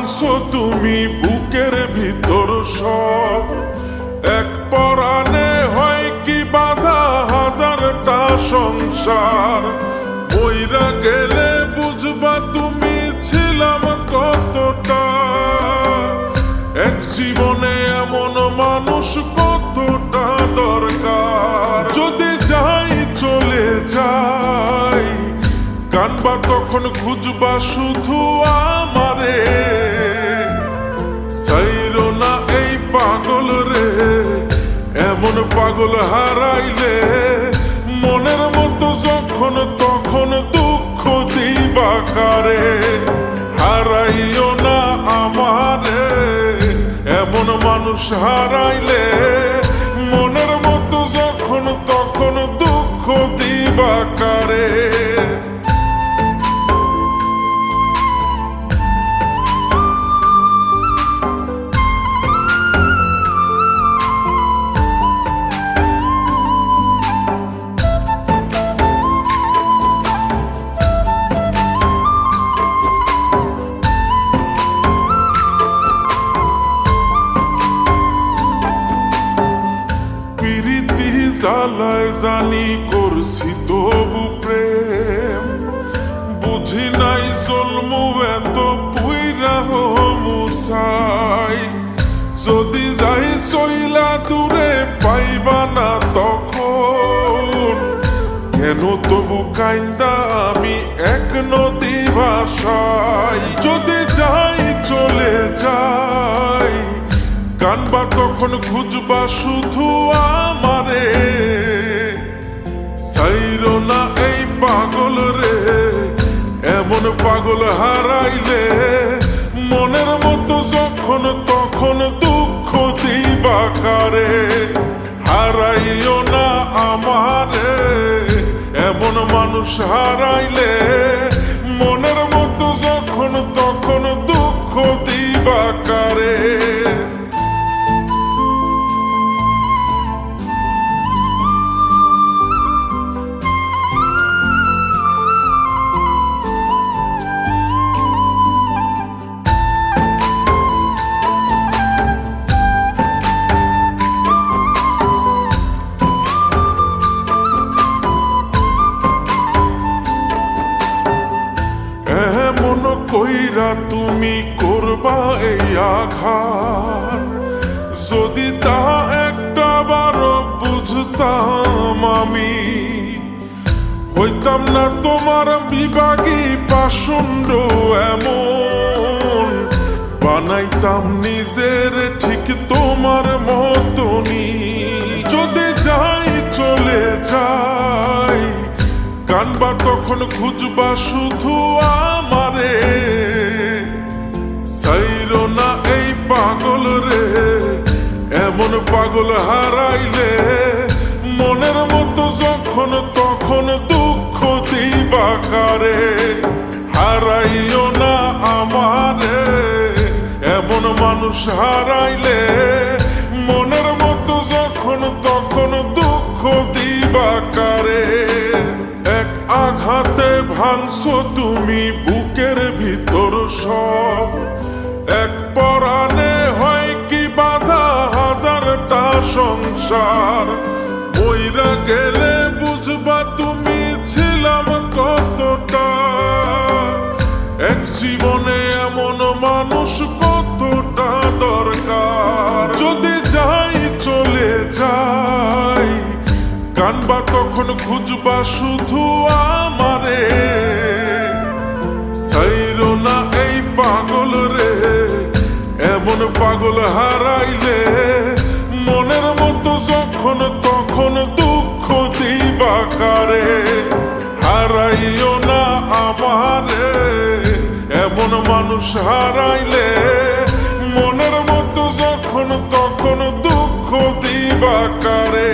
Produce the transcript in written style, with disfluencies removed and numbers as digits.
ভাঙছো তুমি বুকের ভিতর সব, এক পরাণে হয় কি বাধা হাজারটা সংসার। মইরা গেলে বুঝবা তুমি ছিলাম কতটা, এক জীবনে এমন মানুষ কতটা দরকার। যদি যাই চলে যাই কানবা তখন খুঁজবা শুধু আমারে, সাইরো না এই পাগল রে। এমন পাগল হারাইলে মনের মতো যখন তখন দুঃখ দিবা কারে। হারাইও না আমারে, এমন মানুষ হারাইলে মনের মতো যখন তখন দুঃখ দিবা কারে। জ্বালায় জানি করছি তবু প্রেম, বুঝি নাই জন্মু এত পুইরা মুসাই। যদি যাই চইলা দূরে পাইবা না তখন, কেন তবু কাইন্দা আমি এক নদী ভাষাই। যদি যাই চলে যাই কানবা তখন খুঁজবা শুধু আমারে, সাইরো না এই পাগল রে। এমন পাগল হারাইলে মনের মতো যখন তখন দুঃখ দিবা কারে। হারাইও না আমারে, এমন মানুষ হারাইলে মনের মতো যখন তখন দুঃখ দিবা কারে। এমন কইরা তুমি করবা এই আঘাত, যদি তা একটা বারো বুঝতাম আমি, হইতাম না তোমার বিভাগী পাষণ্ড এমন। বানাইতাম নিজের ঠিক তোমার মতনি। যদি যাই চলে যাই কানবা তখন খুঁজবা শুধু আমারে, সাইরো না এই পাগল রে। এমন পাগল হারাইলে মনের মতো যখন তখন দুঃখ দিবা কারে। হারাইও না আমারে, এমন মানুষ হারাইলে মনের মতো যখন তখন দুঃখ দিবা কারে। এক আঘাতে ভাঙছো তুমি বুকের ভিতর সব, এক পরাণে হয় কি বাধা হাজারটা সংসার। মইরা গেলে বুঝবা তুমি ছিলাম কতটা, এক জীবনে এমন মানুষ কতটা দরকার। যদি যাই চলে যাই কানবা তখন খুঁজবা শুধু আমারে, সাইরো না এই পাগল রে। এমন পাগল হারাইলে মনের মতো যখন তখন দুঃখ দিবা কারে। হারাইও না আমারে, এমন মানুষ হারাইলে মনের মতো যখন তখন দুঃখ দিবা কারে।